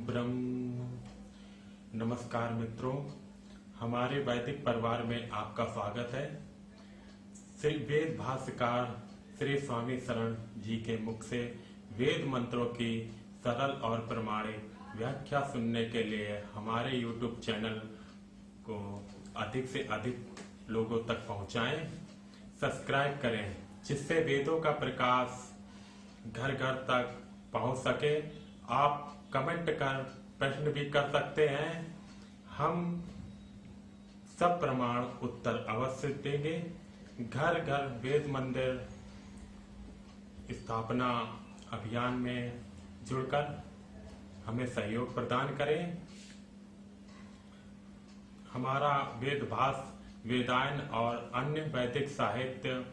ब्रह्म। नमस्कार मित्रों, हमारे वैदिक परिवार में आपका स्वागत है। श्री वेद भाष्यकार श्री स्वामी शरण जी के मुख से वेद मंत्रों की सरल और प्रमाणिक व्याख्या सुनने के लिए हमारे YouTube चैनल को अधिक से अधिक लोगों तक पहुंचाएं, सब्सक्राइब करें, जिससे वेदों का प्रकाश घर घर तक पहुंच सके। आप कमेंट कर प्रश्न भी कर सकते हैं, हम सब प्रमाण उत्तर अवश्य देंगे। घर घर वेद मंदिर स्थापना अभियान में जुड़कर हमें सहयोग प्रदान करें। हमारा वेद भाष्य, वेदायन और अन्य वैदिक साहित्य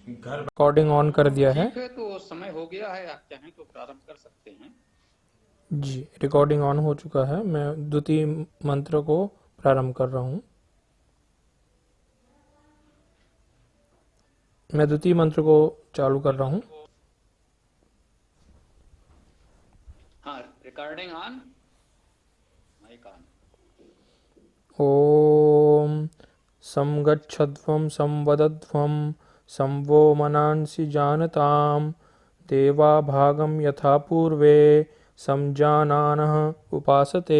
घर रिकॉर्डिंग ऑन कर दिया है। ठीक है, तो समय हो गया है, आप चाहें तो प्रारंभ कर सकते हैं। जी, रिकॉर्डिंग ऑन हो चुका है। मैं द्वितीय मंत्र को प्रारंभ कर रहा हूँ। मैं द्वितीय मंत्र को चालू कर रहा हूँ। हाँ, रिकॉर्डिंग ऑन, माइक ऑन। ओम समगच्छध्वं संवदध्वं संवो मनांसि जानताम देवा भागं यथा पूर्वे समजानानः उपासते।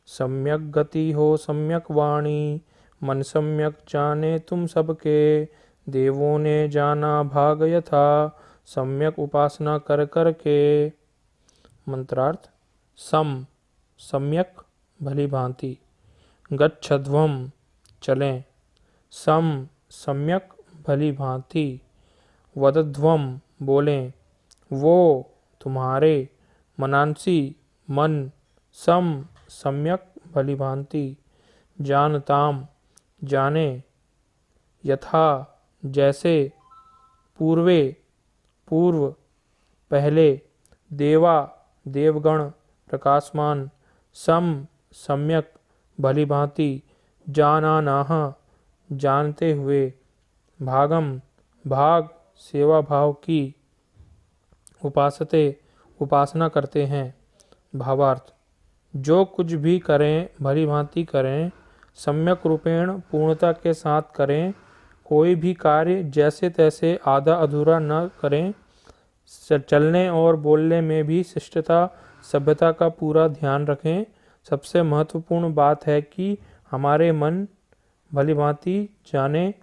सम्यक गति हो सम्यक वाणी, मन सम्यक जाने तुम सबके। देवों ने जाना भाग यथा, सम्यक उपासना कर कर के। मंत्रार्थ। सम सम्यक भली भांति, गच्छध्वम चलें, सम सम्यक भली भांति, वदध्वम बोलें, वो तुम्हारे, मनांसी मन, सम सम्यक भली भांति, जानताम जाने, यथा जैसे, पूर्वे पूर्व पहले, देवा देवगण प्रकाशमान, सम सम्यक भली भांति, जानानाह जानते हुए, भागम भाग सेवा भाव की, उपासते उपासना करते हैं। भावार्थ। जो कुछ भी करें भली भांति करें, सम्यक रूपेण पूर्णता के साथ करें। कोई भी कार्य जैसे तैसे आधा अधूरा न करें। चलने और बोलने में भी शिष्टता सभ्यता का पूरा ध्यान रखें। सबसे महत्वपूर्ण बात है कि हमारे मन भली भांति जाने।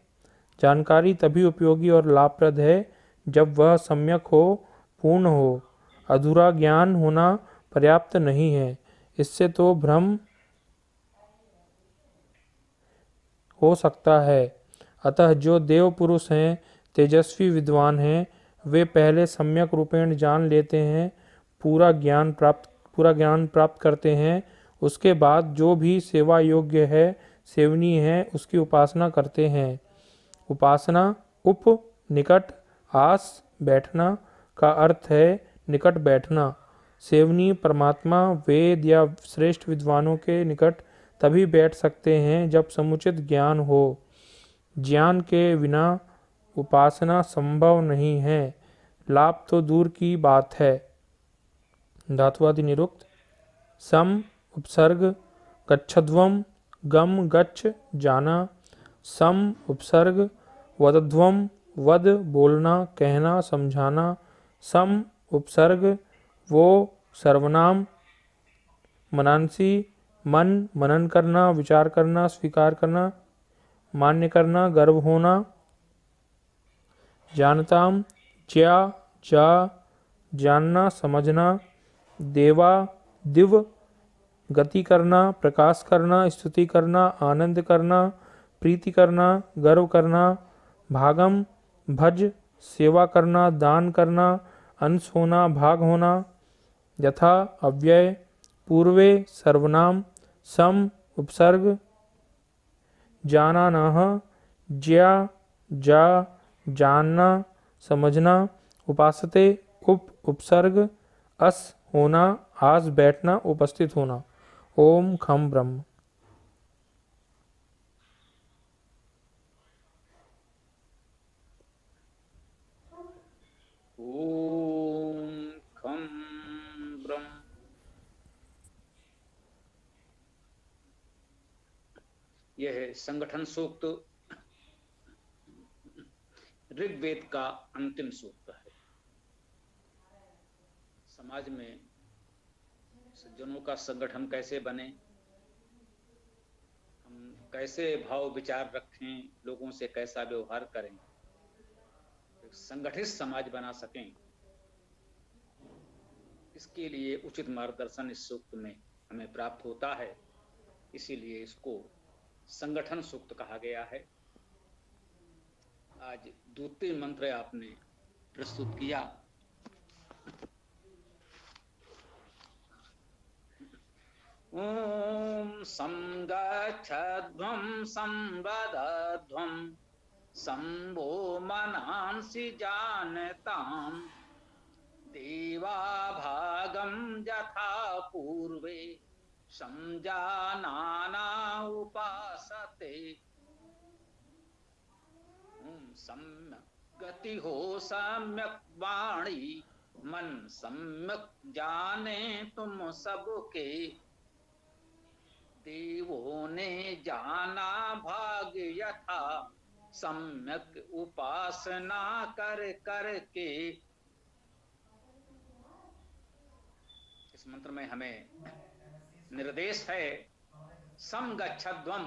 जानकारी तभी उपयोगी और लाभप्रद है जब वह सम्यक हो, पूर्ण हो। अधूरा ज्ञान होना पर्याप्त नहीं है, इससे तो भ्रम हो सकता है। अतः जो देव पुरुष हैं, तेजस्वी विद्वान हैं, वे पहले सम्यक रूपेण जान लेते हैं, पूरा ज्ञान प्राप्त करते हैं। उसके बाद जो भी सेवा योग्य है, सेवनीय है, उसकी उपासना करते हैं। उपासना उप निकट, आस बैठना का अर्थ है निकट बैठना। सेवनीय परमात्मा वेद या श्रेष्ठ विद्वानों के निकट तभी बैठ सकते हैं जब समुचित ज्ञान हो। ज्ञान के बिना उपासना संभव नहीं है। लाभ तो दूर की बात है। धातुआदि निरुक्त। सम उपसर्ग, गच्छध्वम गम गच्छ जाना, सम उपसर्ग, वदध्वम वद बोलना कहना समझाना, सम उपसर्ग, वो सर्वनाम, मनांसी मन मनन करना विचार करना स्वीकार करना मान्य करना गर्व होना, जानताम ज्या जा जानना समझना, देवा दिव गति करना प्रकाश करना स्तुति करना आनंद करना प्रीति करना गर्व करना, भागम भज सेवा करना दान करना अंश होना भाग होना, यथा अव्यय, पूर्वे सर्वनाम, सम उपसर्ग, जानानाह ज्या जा जानना समझना, उपासते उपसर्ग, अस होना आस बैठना उपस्थित होना। ओम खम ब्रह्म। ओम खम ब्रह्म। यह संगठन सूक्त ऋग्वेद का अंतिम सूक्त है। समाज में सज्जनों का संगठन कैसे बने, हम कैसे भाव विचार रखें, लोगों से कैसा व्यवहार करें, एक संगठित समाज बना सकें, इसके लिए उचित मार्गदर्शन इस सूक्त में हमें प्राप्त होता है। इसीलिए इसको संगठन सूक्त कहा गया है। आज द्वितीय मंत्र आपने प्रस्तुत किया। ओम संगच्छध्वं संवदध्वं संभो मनांसि जानताम् देवा भागं यथा पूर्वे संजानाना उपासते। सम्यक गति हो सम्यक वाणी, मन सम्यक जाने तुम सबके। देवों ने जाना भाग यथा, सम्यक उपासना कर करके। इस मंत्र में हमें निर्देश है सम गच्छध्वम,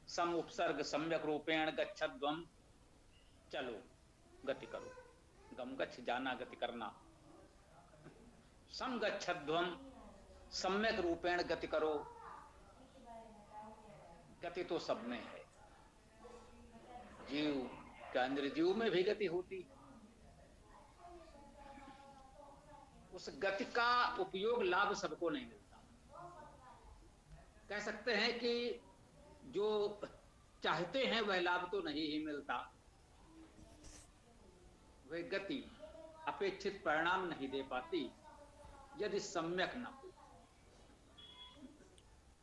सम उपसर्ग सम्यक रूपेण गच्छध्वम, चलो गति करो, गम गच्छ जाना गति करना। सम गच्छध्वम सम्यक रूपेण गति करो, गति तो सब में है, जीव का निर्जीव में भी गति होती। उस गति का उपयोग लाभ सबको नहीं मिलता। कह सकते हैं कि जो चाहते हैं वह लाभ तो नहीं ही मिलता, वह गति अपेक्षित परिणाम नहीं दे पाती यदि सम्यक न हो।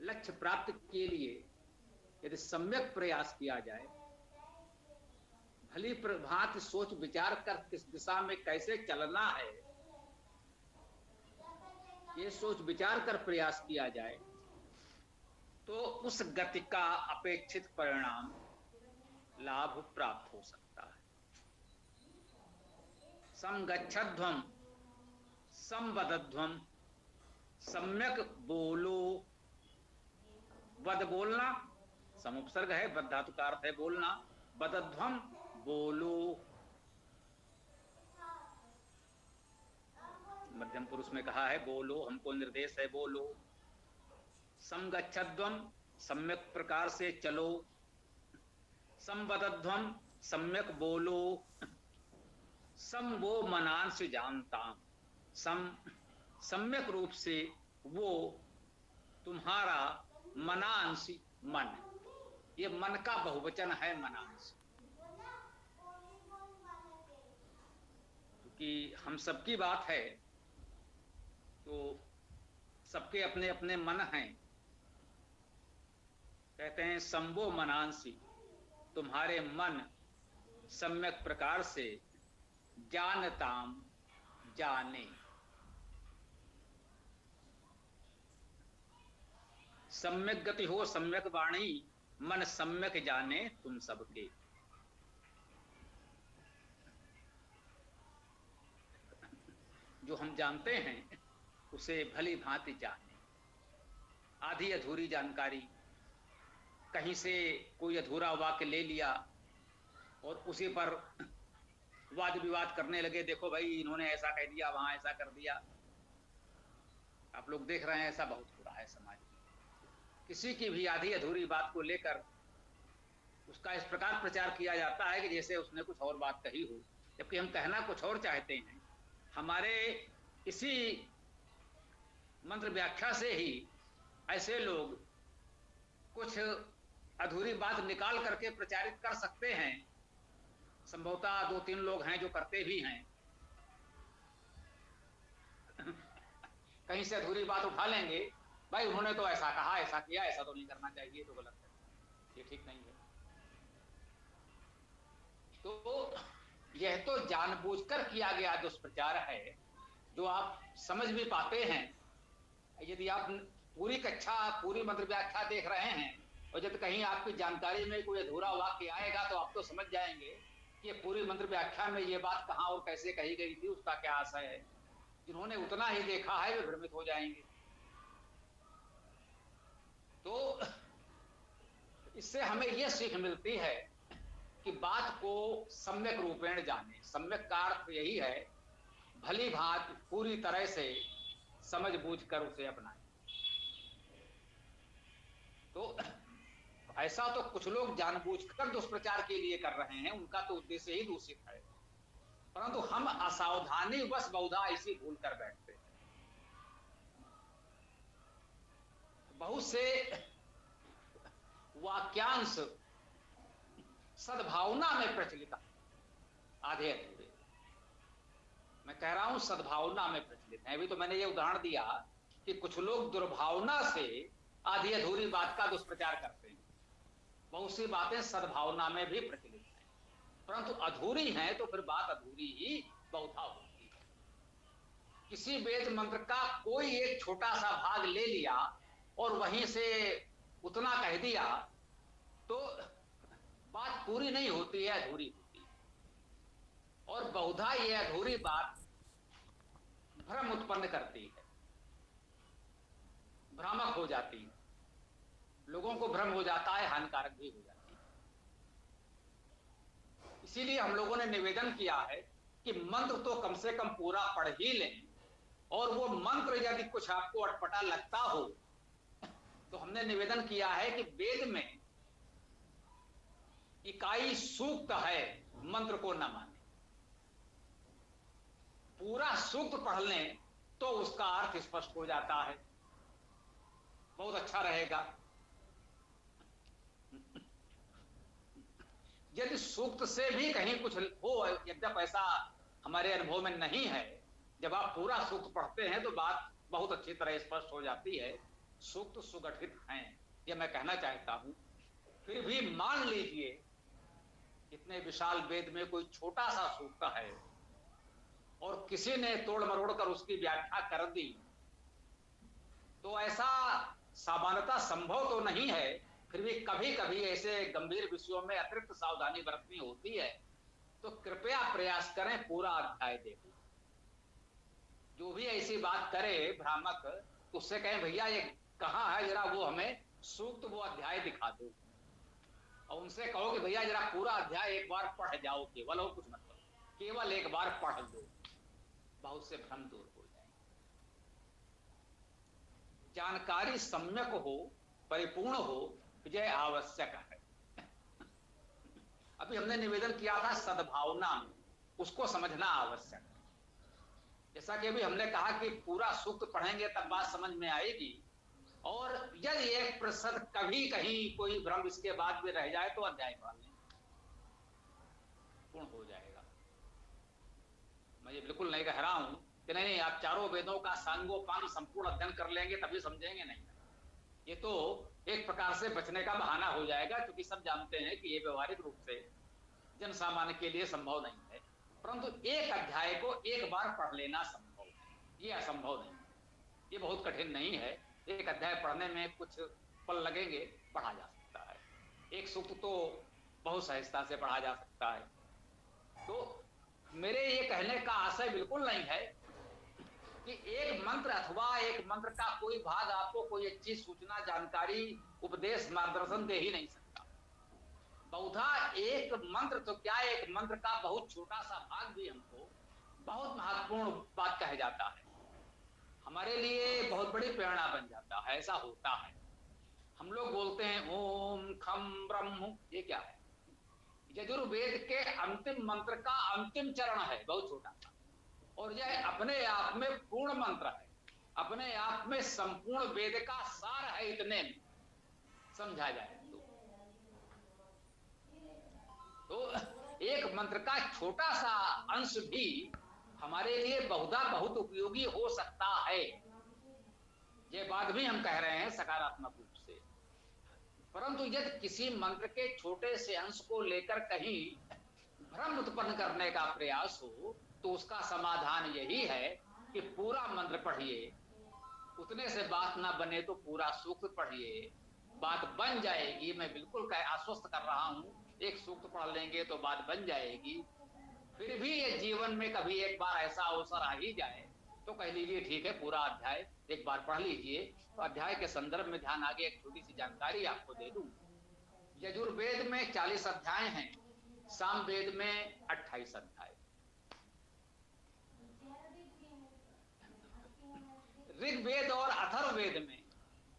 लक्ष्य प्राप्ति के लिए यदि सम्यक प्रयास किया जाए, भली प्रभात सोच विचार कर किस दिशा में कैसे चलना है, ये सोच विचार कर प्रयास किया जाए, तो उस गति का अपेक्षित परिणाम लाभ प्राप्त हो सकता है। संगच्छध्वम संवदध्वम, सम्यक बोलो, वद बोलना, समुपसर्ग है, वद धातु का अर्थ है बोलना, वदध्वम बोलो, मध्यम पुरुष में कहा है बोलो, हमको निर्देश है बोलो। संगच्छध्वम सम्यक प्रकार से चलो, संवदध्वम सम्यक बोलो, सम वो मनांश जानता, सम सम्यक रूप से वो तुम्हारा मनांश मन, ये मन का बहुवचन है मनांश, क्योंकि हम सबकी बात है तो सबके अपने अपने मन हैं। कहते हैं संभो मनांसी, तुम्हारे मन सम्यक प्रकार से जानताम जाने। सम्यक गति हो सम्यक वाणी, मन सम्यक जाने तुम सबके। जो हम जानते हैं उसे भली भांति जाने। आधी अधूरी जानकारी, कहीं से कोई अधूरा वाक्य ले लिया और उसी पर वाद विवाद करने लगे, देखो भाई इन्होंने ऐसा कह दिया, वहां ऐसा कर दिया। आप लोग देख रहे हैं ऐसा बहुत हो रहा है समाज में। किसी की भी आधी अधूरी बात को लेकर उसका इस प्रकार प्रचार किया जाता है कि जैसे उसने कुछ और बात कही हो, जबकि हम कहना कुछ और चाहते हैं। हमारे इसी मंत्र व्याख्या से ही ऐसे लोग कुछ अधूरी बात निकाल करके प्रचारित कर सकते हैं। संभवतः 2-3 लोग हैं जो करते भी हैं। कहीं से अधूरी बात उठा लेंगे, भाई उन्होंने तो ऐसा कहा, ऐसा किया, ऐसा तो नहीं करना चाहिए, तो गलत है, ये ठीक नहीं है। तो यह तो जानबूझकर किया गया दुष्प्रचार है, जो आप समझ भी पाते हैं। यदि आप पूरी कक्षा, पूरी मंत्र व्याख्या देख रहे हैं और जब कहीं आपकी जानकारी में कोई अधूरा वाक्य आएगा तो आप तो समझ जाएंगे कि ये पूरी मंत्र व्याख्या में ये बात कहाँ और कैसे कही गई थी, उसका क्या आशय है। जिन्होंने उतना ही देखा है वे भ्रमित हो जाएंगे। तो इससे हमें यह सीख मिलती है कि बात को सम्यक रूपेण जाने। सम्यक का अर्थ यही है भली भांति पूरी तरह से समझ बूझ कर उसे अपनाएं। तो ऐसा तो कुछ लोग जानबूझकर दुष्प्रचार के लिए कर रहे हैं, उनका तो उद्देश्य ही दूषित है, परंतु हम असावधानी बस बहुधा ऐसी भूल कर बैठते हैं। बहुत से वाक्यांश सद्भावना में प्रचलित है, आधे अधूरे। मैं कह रहा हूं सद्भावना में प्रचलित है। अभी तो मैंने ये उदाहरण दिया कि कुछ लोग दुर्भावना से आधी अधूरी बात का दुष्प्रचार करते हैं। बहुत सी बातें सद्भावना में भी प्रचलित हैं, परंतु अधूरी हैं तो फिर बात अधूरी ही बहुधा होती है। किसी वेद मंत्र का कोई एक छोटा सा भाग ले लिया और वहीं से उतना कह दिया तो बात पूरी नहीं होती है, अधूरी होती है। और बहुधा ये अधूरी बात भ्रम उत्पन्न करती है, भ्रामक हो जाती है, लोगों को भ्रम हो जाता है, हानिकारक भी हो जाती है। इसीलिए हम लोगों ने निवेदन किया है कि मंत्र तो कम से कम पूरा पढ़ ही लें, और वो मंत्र यदि कुछ आपको अटपटा लगता हो तो हमने निवेदन किया है कि वेद में इकाई सूक्त है, मंत्र को न माने। पूरा सूक्त पढ़ लें तो उसका अर्थ स्पष्ट हो जाता है, बहुत अच्छा रहेगा। यदि सूक्त से भी कहीं कुछ हो, यद्यप ऐसा हमारे अनुभव में नहीं है, जब आप पूरा सूक्त पढ़ते हैं तो बात बहुत अच्छी तरह स्पष्ट हो जाती है। सूक्त सुगठित हैं, यह मैं कहना चाहता हूं। फिर भी मान लीजिए इतने विशाल वेद में कोई छोटा सा सूक्त है और किसी ने तोड़ मरोड़ कर उसकी व्याख्या कर दी, तो ऐसा सामान्यतः संभव तो नहीं है, फिर भी कभी कभी ऐसे गंभीर विषयों में अतिरिक्त सावधानी बरतनी होती है। तो कृपया प्रयास करें पूरा अध्याय देखो। जो भी ऐसी बात करे भ्रामक, तो उससे कहें भैया ये कहाँ है, जरा वो हमें सूक्त वो अध्याय दिखा दो। और उनसे कहो कि भैया जरा पूरा अध्याय एक बार पढ़ जाओ, केवल और कुछ मत करो, केवल एक बार पढ़ लो, बहुत से भ्रम दूर हो जाए। जानकारी सम्यक हो, परिपूर्ण हो, विजय आवश्यक है। अभी हमने निवेदन किया था सद्भावना में, उसको समझना आवश्यक है। जैसा कि अभी हमने कहा कि पूरा सूक्त पढ़ेंगे तब बात समझ में आएगी, और यदि 1% कभी कहीं कोई भ्रम इसके बाद भी रह जाए तो अध्याय पढ़ लें, पूर्ण हो जाएगा। मैं ये बिल्कुल नहीं कह रहा हूं कि नहीं आप चारों वेदों का सांगोपांग संपूर्ण अध्ययन कर लेंगे तभी समझेंगे, नहीं। ये तो एक प्रकार से बचने का बहाना हो जाएगा, क्योंकि सब जानते हैं कि ये व्यवहारिक रूप से जन सामान्य के लिए संभव नहीं है। परंतु एक अध्याय को एक बार पढ़ लेना संभव है, ये असंभव नहीं। ये बहुत कठिन नहीं है, एक अध्याय पढ़ने में कुछ पल लगेंगे, पढ़ा जा सकता है। एक सूक्त तो बहुत सहजता से पढ़ा जा सकता है। तो मेरे ये कहने का आशय बिल्कुल नहीं है कि एक मंत्र अथवा एक मंत्र का कोई भाग आपको कोई अच्छी सूचना, जानकारी, उपदेश, मार्गदर्शन दे ही नहीं सकता। बहुधा एक मंत्र तो क्या, एक मंत्र का बहुत छोटा सा भाग भी हमको बहुत महत्वपूर्ण बात कह जाता है, हमारे लिए बहुत बड़ी प्रेरणा बन जाता है। ऐसा होता है। हम लोग बोलते हैं ओम खम ब्रह्म, ये क्या है? यजुर्वेद के अंतिम मंत्र का अंतिम चरण है, बहुत छोटा सा, और यह अपने आप में पूर्ण मंत्र है, अपने आप में संपूर्ण वेद का सार है। इतने में समझा जाए तो एक मंत्र का छोटा सा अंश भी हमारे लिए बहुधा बहुत उपयोगी हो सकता है। ये बात भी हम कह रहे हैं सकारात्मक रूप से। परंतु यदि किसी मंत्र के छोटे से अंश को लेकर कहीं भ्रम उत्पन्न करने का प्रयास हो तो उसका समाधान यही है कि पूरा मंत्र पढ़िए, उतने से बात ना बने तो पूरा सूक्त पढ़िए, बात बन जाएगी, मैं बिल्कुल आश्वस्त कर रहा हूं, एक सूक्त पढ़ लेंगे तो बात बन जाएगी। फिर भी ये जीवन में कभी एक बार ऐसा अवसर आ ही जाए तो कह लीजिए ठीक है, पूरा अध्याय एक बार पढ़ लीजिए। तो अध्याय के संदर्भ में ध्यान आगे एक छोटी सी जानकारी आपको दे दूं। यजुर्वेद में 40 अध्याय हैं, सामवेद में 28 अध्याय। ऋग्वेद और अथर्ववेद में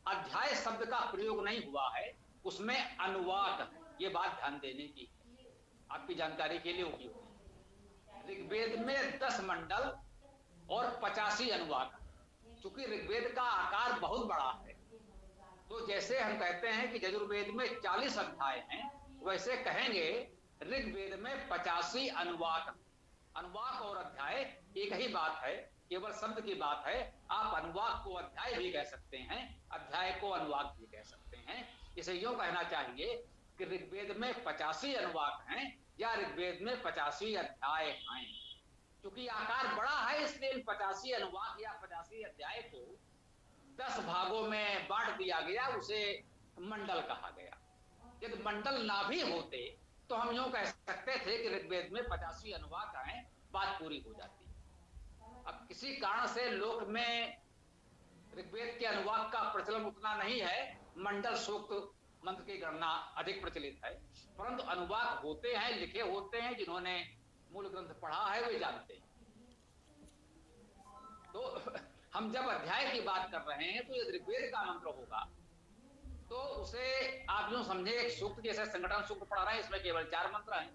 अध्याय शब्द का प्रयोग नहीं हुआ है, उसमें अनुवाक है। ये बात ध्यान देने की आपकी जानकारी के लिए उपयोग है। ऋग्वेद में 10 मंडल और 85 अनुवाक। चूंकि ऋग्वेद का आकार बहुत बड़ा है, तो जैसे हम कहते हैं कि यजुर्वेद में 40 अध्याय हैं, वैसे कहेंगे ऋग्वेद में 85 अनुवाक। अनुवाक और अध्याय एक ही बात है, केवल शब्द की बात है। आप अनुवाक को अध्याय भी कह सकते हैं, अध्याय को अनुवाक भी कह सकते हैं। इसे यूं कहना चाहिए कि ऋग्वेद में 85 अनुवाक हैं या ऋग्वेद में 85 अध्याय हैं। क्योंकि आकार बड़ा है, इसलिए इन 85 अनुवाक या 85 अध्याय को 10 भागों में बांट दिया गया, उसे मंडल कहा गया। यदि मंडल ना भी होते तो हम यूं कह सकते थे कि ऋग्वेद में 85 अनुवाक हैं, बात पूरी हो जाती। अब किसी कारण से लोक में ऋग्वेद के अनुवाक का प्रचलन उतना नहीं है, मंडल सूक्त मंत्र की गणना अधिक प्रचलित है, परंतु अनुवाक होते हैं, लिखे होते हैं। जिन्होंने मूल ग्रंथ पढ़ा है वे जानते हैं। तो हम जब अध्याय की बात कर रहे हैं तो ये ऋग्वेद का मंत्र होगा, तो उसे आप यूं समझे एक सूक्त जैसे संगठन सूक्त पढ़ा रहे हैं, इसमें केवल 4 मंत्र हैं।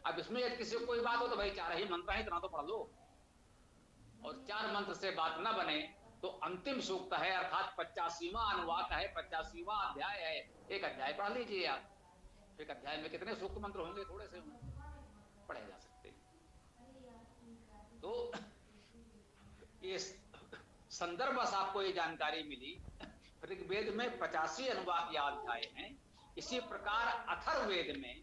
अब इसमें यदि किसी को कोई बात हो तो भाई 4 ही मंत्र हैं, इतना तो पढ़ लो। और 4 मंत्र से बात न बने तो अंतिम सूक्त है, अर्थात 85वां अनुवाक है, 85वां अध्याय है। एक अध्याय पढ़ लीजिए आप। एक अध्याय में कितने सूक्त मंत्र होंगे? थोड़े से पढ़े जा सकते हैं। तो ये संदर्भ बस आपको ये जानकारी मिली। ऋग्वेद में 85 अनुवाक या अध्याय हैं। इसी प्रकार अथर्ववेद में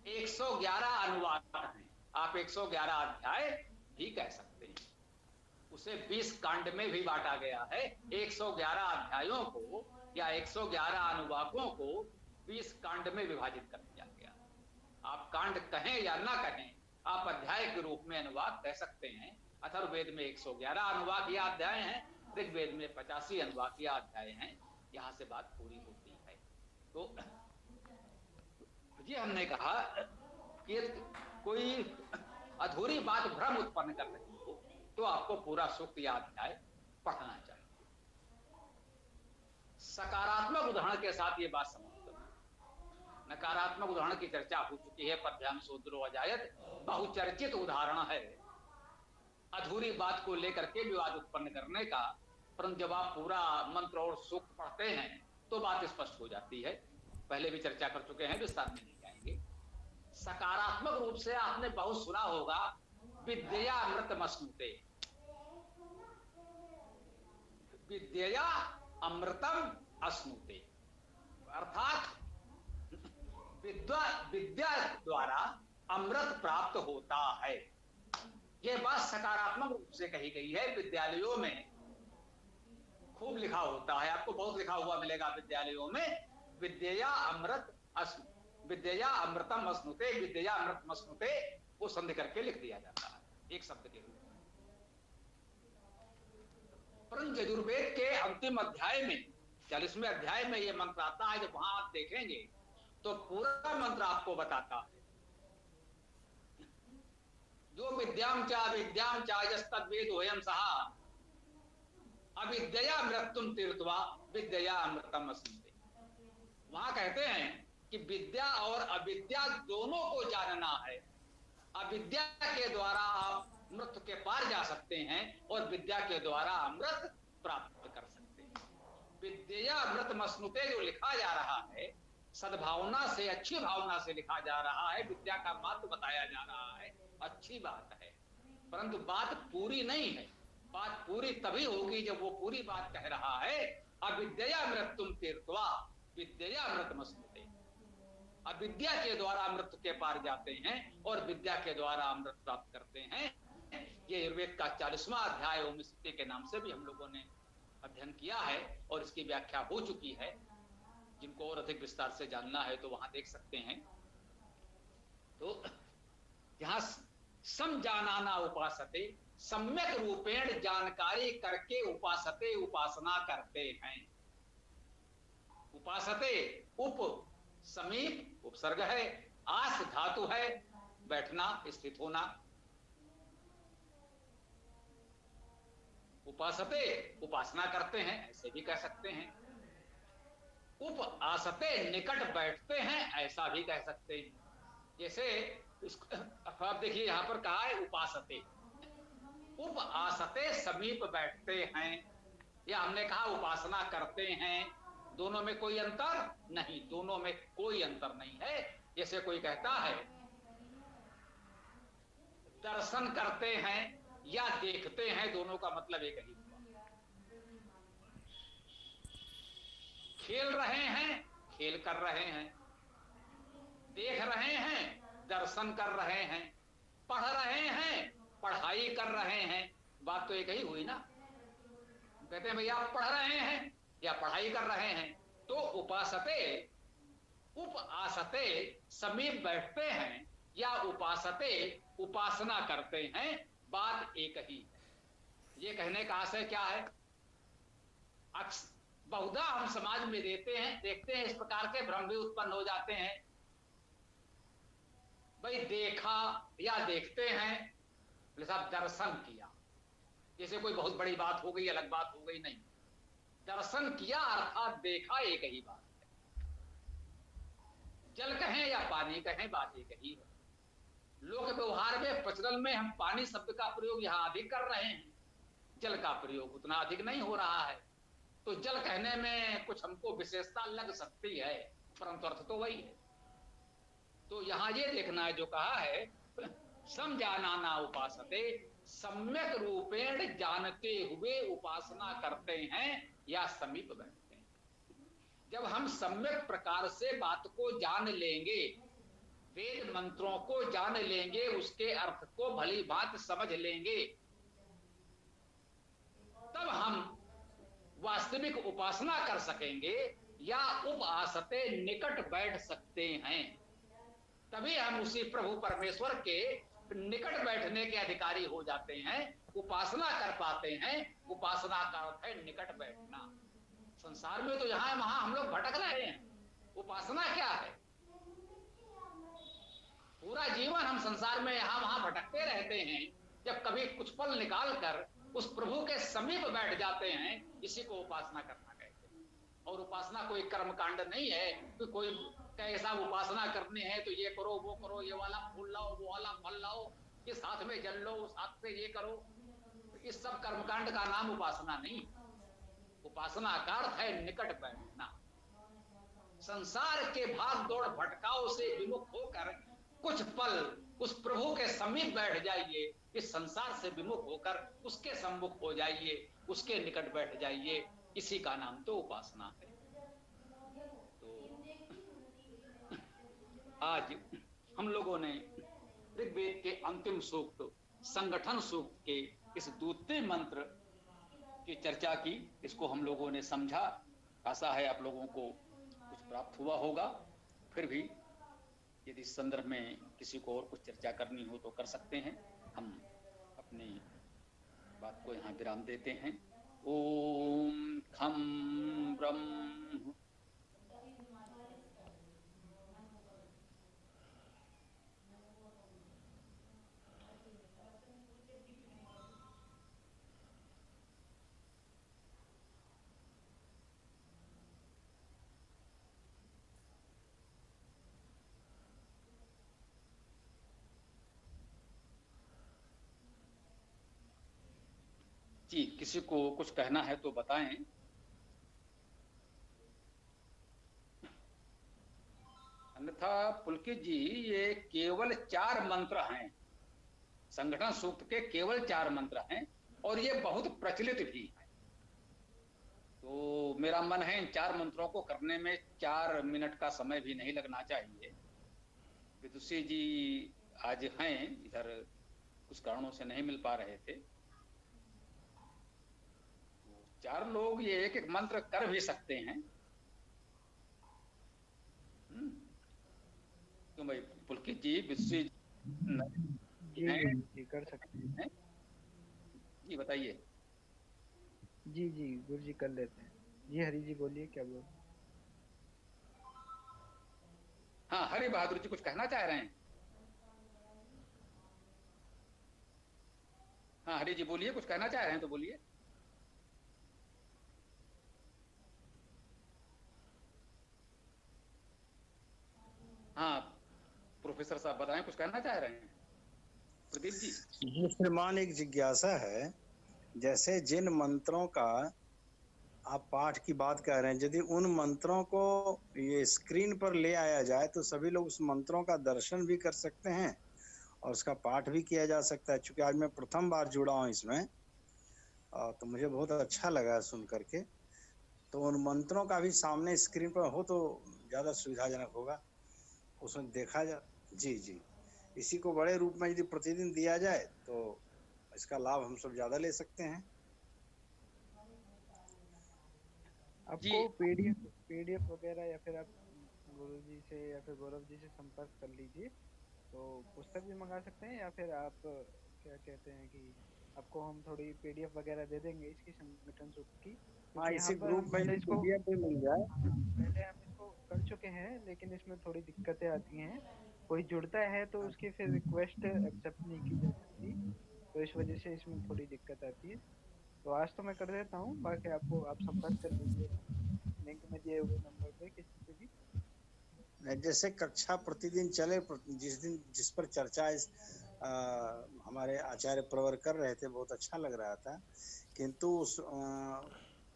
111 अनुवाक हैं। आप 111 अध्याय भी कह सकते हैं। उसे 20 कांड में भी बांटा गया है। 111 अध्यायों को या 111 अनुवाकों को 20 कांड में विभाजित कर दिया गया। आप कांड कहें या ना कहें, आप अध्याय के रूप में अनुवाक कह सकते हैं। अथर्ववेद में 111 अनुवाक या अध्याय हैं, ऋग्वेद में 85 अनुवाक या अध्याय हैं। यहां से बात पूरी होती है। तो ये हमने कहा कि कोई अधूरी बात भ्रम उत्पन्न कर रही हो तो आपको पूरा सूक्त या अध्याय पढ़ना चाहिए। सकारात्मक उदाहरण के साथ ये बात समाप्त है। नकारात्मक उदाहरण की चर्चा हो चुकी है। पद्याम शूद्रो अजायत बहुचर्चित उदाहरण है अधूरी बात को लेकर के विवाद उत्पन्न करने का। परंतु जब आप पूरा मंत्र और सूक्त पढ़ते हैं तो बात स्पष्ट हो जाती है। पहले भी चर्चा कर चुके हैं, विस्तार में नहीं जाएंगे। सकारात्मक रूप से आपने बहुत सुना होगा, विद्या अमृतमश्नुते। विद्या अमृतम अश्नुते, अर्थात विद्या द्वारा अमृत प्राप्त होता है। यह बात सकारात्मक रूप से कही गई है। विद्यालयों में खूब लिखा होता है, आपको बहुत लिखा हुआ मिलेगा विद्यालयों में, विद्या अमृतम अश्नुते, विद्या अमृतम अश्नुते, वो संधि करके लिख दिया जाता है एक शब्द के रूप में। परंतु यजुर्वेद के अंतिम अध्याय में 40वें अध्याय में यह मंत्र आता है। जब वहां आप देखेंगे तो पूरा मंत्र आपको बताता है, जो विद्याम चा यस्तद्वेद वयम सहा अविद्या मृत्युम तीर्थवा विद्या अमृतम अश्नुते। वहां कहते हैं कि विद्या और अविद्या दोनों को जानना है। अविद्या के द्वारा आप मृत्यु के पार जा सकते हैं और विद्या के द्वारा अमृत प्राप्त कर सकते हैं। विद्या अमृत मश्नुते जो लिखा जा रहा है, सद्भावना से, अच्छी भावना से लिखा जा रहा है। विद्या का महत्व बताया जा रहा है, अच्छी बात है। परंतु बात पूरी नहीं है। बात पूरी तभी होगी जब वो पूरी बात कह रहा है, अविद्या मृत्युम तीर्थवा विद्या अमृत मश्नुते। अविद्या के द्वारा मृत्यु के पार जाते हैं और विद्या के द्वारा अमृत प्राप्त करते हैं। ये आयुर्वेद का 40वां अध्याय ओम स्थिति के नाम से भी हम लोगों ने अध्ययन किया है और इसकी व्याख्या हो चुकी है। जिनको और अधिक विस्तार से जानना है तो वहां देख सकते हैं। तो यहाँ समजानाना उपासते, सम्यक रूपेण जानकारी करके उपासते उपासना करते हैं। उपासते उप समीप उपसर्ग है, आस धातु है, बैठना स्थित होना। उपासते उपासना करते हैं ऐसे भी कह सकते हैं। उप आसते निकट बैठते हैं ऐसा भी कह सकते हैं। जैसे आप देखिए यहां पर कहा है उपासते, उप आसते समीप बैठते हैं, या हमने कहा उपासना करते हैं। दोनों में कोई अंतर नहीं, दोनों में कोई अंतर नहीं है। जैसे कोई कहता है दर्शन करते हैं या देखते हैं, दोनों का मतलब एक ही हुआ। खेल रहे हैं, खेल कर रहे हैं, देख रहे हैं, दर्शन कर रहे हैं, पढ़ रहे हैं, पढ़ाई कर रहे हैं, बात तो एक ही हुई ना। कहते हैं भैया आप पढ़ रहे हैं या पढ़ाई कर रहे हैं। तो उपासते उप आसते समीप बैठते हैं या उपासते उपासना करते हैं, बात एक ही है। ये कहने का आशय क्या है? बहुधा हम समाज में देखते हैं इस प्रकार के भ्रम भी उत्पन्न हो जाते हैं। भाई देखा या देखते हैं, बोले साहब दर्शन किया, जैसे कोई बहुत बड़ी बात हो गई, अलग बात हो गई। नहीं, दर्शन किया अर्थात देखा एक ही बात है। जल कहें या पानी कहें, बात एक ही है। लोक व्यवहार में प्रचलन में हम पानी शब्द का प्रयोग यहां अधिक कर रहे हैं, जल का प्रयोग उतना अधिक नहीं हो रहा है। तो जल कहने में कुछ हमको विशेषता लग सकती है, परंतु अर्थ तो वही है। तो यहां ये देखना है जो कहा है समजानाना उपासते, सम्यक रूपेण जानते हुए उपासना करते हैं या समीप बैठते हैं। जब हम सम्यक प्रकार से बात को जान लेंगे, वेद मंत्रों को जान लेंगे, उसके अर्थ को भली बात समझ लेंगे, तब हम वास्तविक उपासना कर सकेंगे या उपासते निकट बैठ सकते हैं। तभी हम उसी प्रभु परमेश्वर के निकट बैठने के अधिकारी हो जाते हैं, उपासना कर पाते हैं। उपासना का अर्थ है निकट बैठना। संसार में तो यहां वहां हम लोग भटक रहे हैं। उपासना क्या है? पूरा जीवन हम संसार में यहां वहां भटकते रहते हैं। जब कभी कुछ पल निकाल कर उस प्रभु के समीप बैठ जाते हैं, इसी को उपासना करना कहते हैं। और उपासना कोई कर्मकांड नहीं है कि कोई कैसा उपासना करनी है तो ये करो वो करो, ये वाला फूल लाओ वो वाला फल लाओ, इस हाथ में जल लो उस हाथ से ये करो। इस सब कर्मकांड का नाम उपासना नहीं। उपासना का अर्थ है निकट बैठना। संसार के भाग दौड़ भटकाव से विमुख होकर कुछ पल उस प्रभु के समीप बैठ जाइए, इस संसार से विमुख होकर उसके सम्मुख हो जाइए, उसके निकट बैठ जाइए, इसी का नाम तो उपासना है। तो आज हम लोगों ने ऋग्वेद के अंतिम सूक्त संगठन सूक्त के इस द्वितीय मंत्र की चर्चा की, इसको हम लोगों ने समझा। आशा है आप लोगों को कुछ प्राप्त हुआ होगा। फिर भी यदि इस संदर्भ में किसी को और कुछ चर्चा करनी हो तो कर सकते हैं। हम अपनी बात को यहाँ विराम देते हैं। ओम खम ब्रह्म जी, किसी को कुछ कहना है तो बताएं। अन्यथा पुलकित जी, ये केवल 4 मंत्र हैं, संगठन सूक्त के केवल 4 मंत्र हैं और ये बहुत प्रचलित भी है। तो मेरा मन है इन 4 मंत्रों को करने में 4 मिनट का समय भी नहीं लगना चाहिए। विदुषी जी आज हैं इधर, कुछ कारणों से नहीं मिल पा रहे थे। 4 लोग ये एक एक मंत्र कर भी सकते हैं। तो भाई पुलकित जी विश्व जी हैं, जी कर सकते हैं। जी बताइए। जी जी गुरु जी कर लेते हैं। जी हरि जी बोलिए क्या बोल। हाँ, हरि बहादुर जी कुछ कहना चाह रहे हैं। हाँ हरि जी बोलिए, कुछ कहना चाह रहे हैं तो बोलिए। हाँ प्रोफेसर साहब बताएं, कुछ कहना चाह रहे हैं प्रदीप जी। ये श्रीमान एक जिज्ञासा है, जैसे जिन मंत्रों का आप पाठ की बात कर रहे हैं, यदि उन मंत्रों को ये स्क्रीन पर ले आया जाए तो सभी लोग उस मंत्रों का दर्शन भी कर सकते हैं और उसका पाठ भी किया जा सकता है। चूंकि आज मैं प्रथम बार जुड़ा हूँ इसमें, तो मुझे बहुत अच्छा लगा सुन करके। तो उन मंत्रों का भी सामने स्क्रीन पर हो तो ज्यादा सुविधाजनक होगा, उसमें देखा जा। जी जी, इसी को बड़े रूप में यदि प्रतिदिन दिया जाए तो इसका लाभ हम सब ज्यादा ले सकते हैं। आपको पीडीएफ वगैरह या फिर आप गुरु जी से या फिर गौरव जी से संपर्क कर लीजिए, तो पुस्तक भी मंगा सकते हैं, या फिर आप क्या कहते हैं कि आपको हम थोड़ी पीडीएफ वगैरह दे देंगे इसकी संगठन सूत्र की। हाँ, क्योंकि इसी यहाँ पर ग्रुप हम में पहले यदि इसको PDF भी मिल जाए। पहले हम इसको कर चुके हैं, लेकिन इसमें थोड़ी दिक्कतें आती हैं। कोई जुड़ता है तो उसकी फिर रिक्वेस्ट एक्सेप्ट नहीं की जा सकती, तो इस वजह से इसमें थोड़ी दिक्कत आती है। तो आज तो मैं कर देता हूँ, बाकी आपको आप संपर्क कर लीजिएगा लिंक में दिए हुए नंबर पे किसी से भी। जैसे कक्षा प्रतिदिन चले, जिस दिन जिस पर चर्चा हमारे आचार्य प्रवर कर रहे थे, बहुत अच्छा लग रहा था, किंतु उस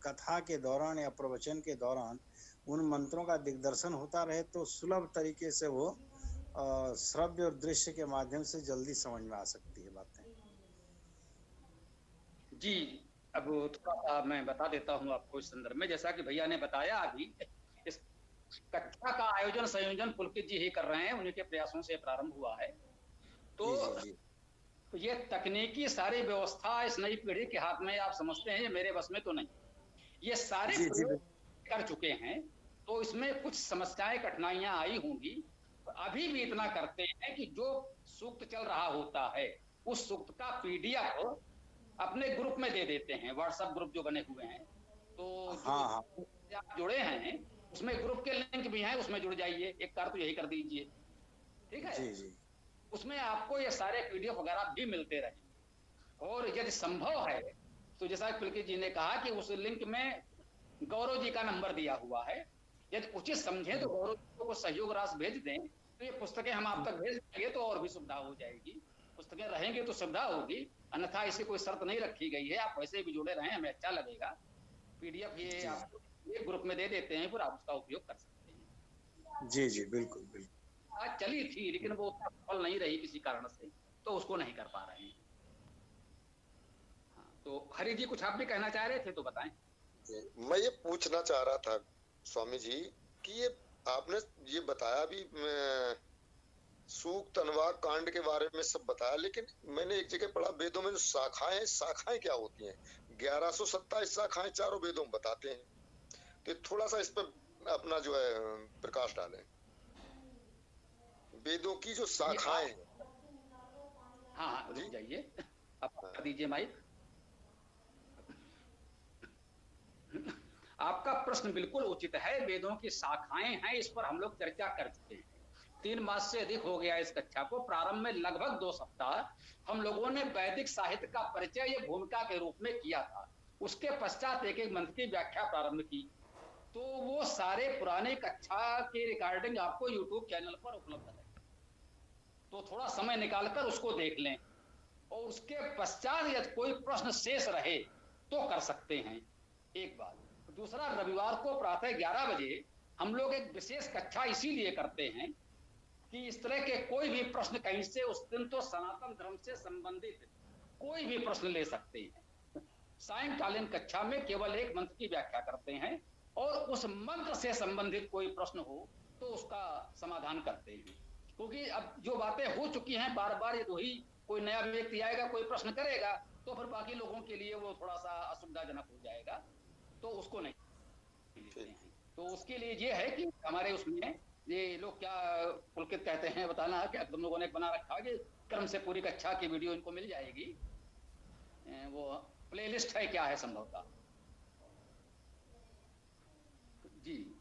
कथा के दौरान या प्रवचन के दौरान उन मंत्रों का दिग्दर्शन होता रहे तो सुलभ तरीके से वो श्रव्य और दृश्य के माध्यम से जल्दी समझ में आ सकती है बातें। जी अब थोड़ा सा मैं बता देता हूँ आपको इस संदर्भ में। जैसा कि भैया ने बताया अभी, इस कक्षा का आयोजन संयोजन पुलकित जी ही कर रहे हैं, उन्हीं के प्रयासों से प्रारंभ हुआ है। तो जी जी ये तकनीकी सारी व्यवस्था इस नई पीढ़ी के हाथ में, आप समझते हैं ये मेरे बस में तो नहीं। ये सारे जी प्रयोग कर चुके हैं, तो इसमें कुछ समस्याएं कठिनाइयां आई होंगी। अभी भी इतना करते हैं कि जो सूक्त चल रहा होता है उस सूक्त का पीडीएफ अपने ग्रुप में दे देते हैं, व्हाट्सएप ग्रुप जो बने हुए हैं। तो हाँ जो आप जुड़े हैं उसमें ग्रुप के लिंक भी हैं, उसमें जुड़ जाइए, एक बार तो यही कर दीजिए, ठीक है। जी जी उसमें आपको ये सारे पीडीएफ वगैरह भी मिलते रहे। और यदि संभव है तो जैसा पुलकित जी ने कहा कि उस लिंक में गौरव जी का नंबर दिया हुआ है, यदि उचित समझे तो गौरव जी को सहयोग राशि भेज दें तो ये पुस्तकें हम आप तक भेज देंगे, तो और भी सुविधा हो जाएगी। पुस्तकें रहेंगे तो सुविधा होगी, अन्यथा इसे कोई शर्त नहीं रखी गई है, आप वैसे भी जुड़े रहें, हमें अच्छा लगेगा। पीडीएफ ये आपको एक ग्रुप में दे देते हैं, फिर आप उसका उपयोग कर सकते हैं। जी जी बिल्कुल बिल्कुल। आज चली थी लेकिन वो सफल नहीं रही किसी कारण से, तो उसको नहीं कर पा रहे हैं। हाँ, तो हरि जी कुछ आप भी कहना चाह रहे थे तो बताएं। मैं ये पूछना चाह रहा था स्वामी जी कि ये आपने ये बताया भी, सूक्त अनुवाद कांड के बारे में सब बताया, लेकिन मैंने एक जगह पढ़ा वेदों में जो शाखाएं क्या होती हैं, 1127 शाखाएं चारों वेदों में बताते हैं। तो थोड़ा सा इस पर अपना जो है प्रकाश डालें, वेदों की जो शाखाएं। हाँ हाँ रुक जाइए, आप कर दीजिए माइक। आपका प्रश्न बिल्कुल उचित है, वेदों की शाखाएं हैं, इस पर हम लोग चर्चा कर चुके हैं। 3 मास से अधिक हो गया इस कक्षा को। प्रारंभ में लगभग 2 सप्ताह हम लोगों ने वैदिक साहित्य का परिचय ये भूमिका के रूप में किया था। उसके पश्चात एक एक मंत्र की व्याख्या प्रारंभ की। तो वो सारे पुराने कक्षा की रिकॉर्डिंग आपको यूट्यूब चैनल पर उपलब्ध है, तो थोड़ा समय निकालकर उसको देख लें, और उसके पश्चात यदि कोई प्रश्न शेष रहे तो कर सकते हैं, एक बात। दूसरा, रविवार को प्रातः 11 बजे हम लोग एक विशेष कक्षा इसीलिए करते हैं कि इस तरह के कोई भी प्रश्न कहीं से, उस दिन तो सनातन धर्म से संबंधित कोई भी प्रश्न ले सकते हैं। सायंकालीन कक्षा में केवल एक मंत्र की व्याख्या करते हैं, और उस मंत्र से संबंधित कोई प्रश्न हो तो उसका समाधान करते हैं। क्योंकि अब जो बातें हो चुकी हैं, बार बार यदि वही कोई नया व्यक्ति आएगा, कोई प्रश्न करेगा, तो फिर बाकी लोगों के लिए वो थोड़ा सा असुविधाजनक हो जाएगा, तो उसको नहीं लेते हैं। तो उसके लिए ये है कि हमारे उसमें ये लोग क्या पुलकित कहते हैं, बताना क्या तुम लोगों ने बना रखा कि क्रम से पूरी कक्षा की वीडियो इनको मिल जाएगी? वो प्लेलिस्ट है क्या है संभवतः? जी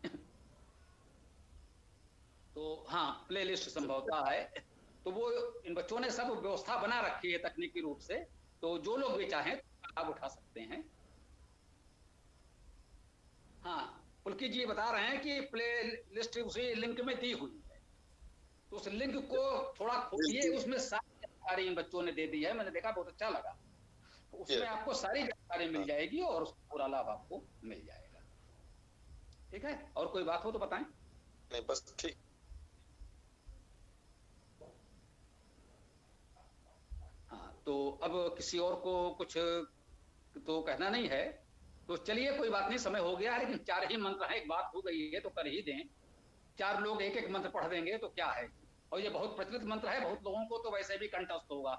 तो हाँ, प्लेलिस्ट संभवतः है। तो वो इन बच्चों ने सब व्यवस्था बना रखी है तकनीकी रूप से, तो जो लोग भी चाहें लाभ उठा सकते हैं। हाँ, पुलकित जी बता रहे हैं कि प्ले लिस्ट उसी लिंक में दी हुई है, तो उस लिंक को थोड़ा खोलिए, उसमें सारी जानकारी इन बच्चों ने दे दी है, मैंने देखा, बहुत अच्छा लगा। तो उसमें आपको सारी जानकारी मिल जाएगी और उसका पूरा लाभ आपको मिल जाएगा। ठीक है, और कोई बात हो तो बताएं। नहीं बस ठीक। हाँ, तो अब किसी और को कुछ तो कहना नहीं है, तो चलिए कोई बात नहीं, समय हो गया है, लेकिन 4 ही मंत्र हैं, एक बात हो गई है तो कर ही दें। 4 लोग एक एक मंत्र पढ़ देंगे तो क्या है, और ये बहुत प्रचलित मंत्र है, बहुत लोगों को तो वैसे भी कंठस्थ होगा।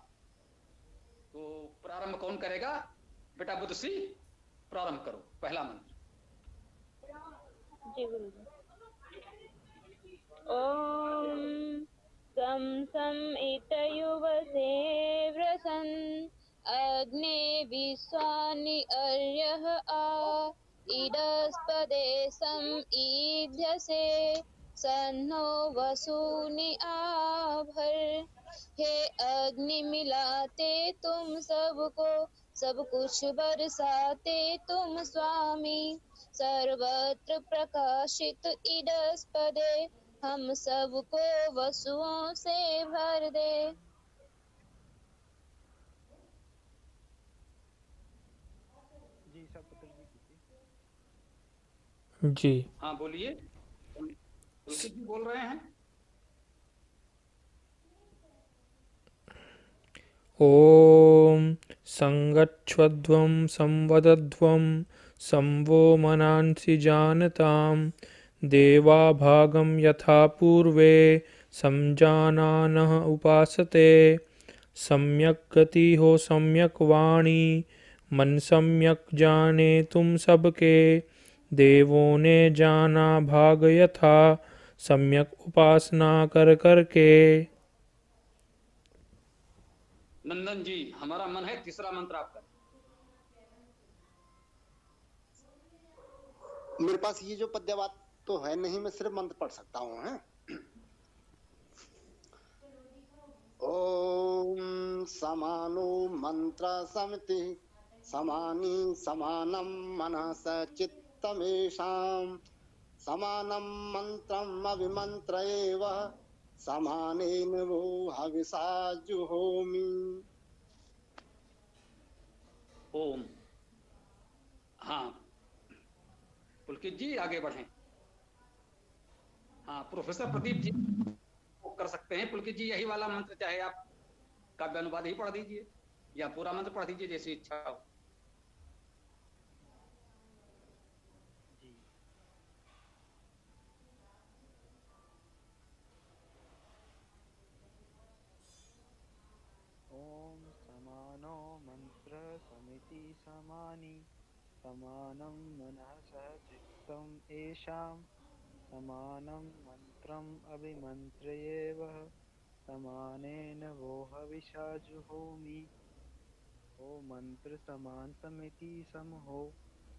तो प्रारंभ कौन करेगा? बेटा बुद्धसी, प्रारंभ करो, पहला मंत्र। जी गुरुजी। ओम सम सम इतयुवसे व्रसन् अग्ने विश्वानि अर्यः आ इडस्पदे सम ईध्यसे सन्नो वसूनि आभर। हे अग्नि मिलाते तुम सबको, सब कुछ बरसाते तुम स्वामी, सर्वत्र प्रकाशित इडस्पदे हम सबको वसुओं से भर दे। जी सपुत्र जी कीजिए। जी। हाँ बोलिए, पुलकित जी बोल रहे हैं। ॐ संगच्छध्वं संवदध्वं संवो मनांसि जानतां देवाभागं यथा पूर्वे समजानानः उपासते। सम्यक गति हो सम्यक वाणी, मन सम्यक जाने तुम सबके। देवों ने जाना भाग यथा, सम्यक उपासना कर करके। नंदन जी, हमारा मन है तीसरा मंत्र आप करें। मेरे पास ये जो पद्यवात तो है नहीं, मैं सिर्फ मंत्र पढ़ सकता हूँ। है ओम समानो मंत्र समिति समानी समानम मनः सचित्तमेषाम् समानं मंत्रम अभिमंत्र एव समानेन वो हविषा जुहोमि। ओम। हाँ पुलकित जी आगे बढ़ें। हाँ प्रोफेसर प्रदीप जी कर सकते हैं। पुलकित जी यही वाला मंत्र, चाहे आप काव्य अनुवाद ही पढ़ दीजिए या पूरा मंत्र पढ़ दीजिए, जैसी इच्छा हो। जी ओम समानो मंत्र समिति समानी समानं मनः सह चित्तम् येषां समानं मंत्रम् अभिमन्त्र्येव समानेन वो हविषा जुहोमि। ओ मंत्र समान समिति सम हो,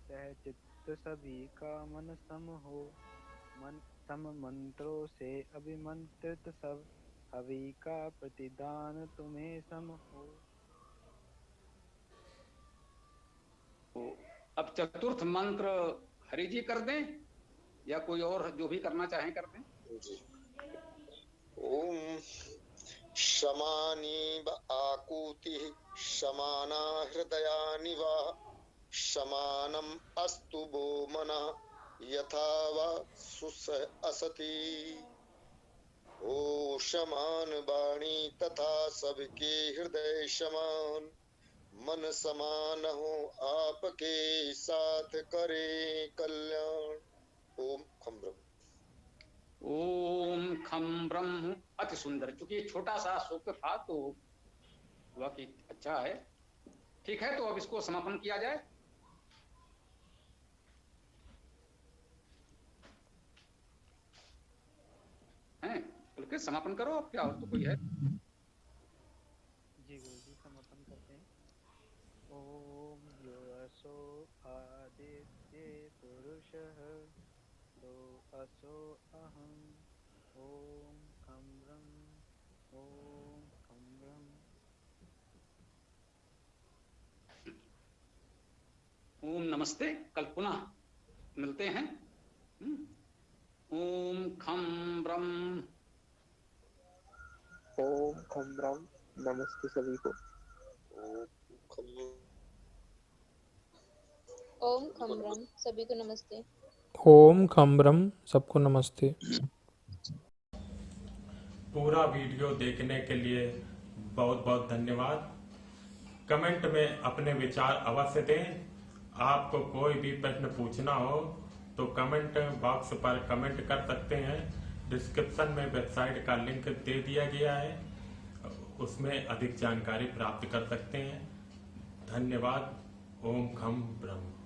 सह चित्त सभी का मन सम हो। मन सम मंत्रों से अभिमंत्रित सब, हवि का प्रतिदान तुम्हें सम हो। तो अब चतुर्थ मंत्र हरि जी कर दें या कोई और जो भी करना चाहें कर दें। जी। ओम शमानी व आकूति समाना हृदयानि वा समानम अस्तु वो मनः यथा वा सुस असति। ओ समान वाणी तथा सबके हृदय समान, मन समान हो आपके साथ करे कल्याण। ओम खम ब्रह्म। ओम खम ब्रह्म, अति सुंदर। चूंकि ये छोटा सा सूक्त था तो वाकई अच्छा है। ठीक है, तो अब इसको समापन किया जाए। हैं पुलकित समापन करो आप, क्या और तो कोई है? जी गुरुजी समापन करते हैं। ओम यो असो आदित्य पुरुषः तो असो अहं ओम खं ब्रह्म ओम खं ब्रह्म। ओम नमस्ते, कल पुनः मिलते हैं। ओम खम ब्रह्म। ओम खम ब्रह्म। नमस्ते सभी को। ओम खम ब्रह्म, सभी को नमस्ते। ओम खम ब्रह्म, सबको नमस्ते। पूरा वीडियो देखने के लिए बहुत बहुत धन्यवाद। कमेंट में अपने विचार अवश्य दें। आपको कोई भी प्रश्न पूछना हो तो कमेंट बॉक्स पर कमेंट कर सकते हैं। डिस्क्रिप्शन में वेबसाइट का लिंक दे दिया गया है, उसमें अधिक जानकारी प्राप्त कर सकते हैं। धन्यवाद। ओम खम ब्रह्म।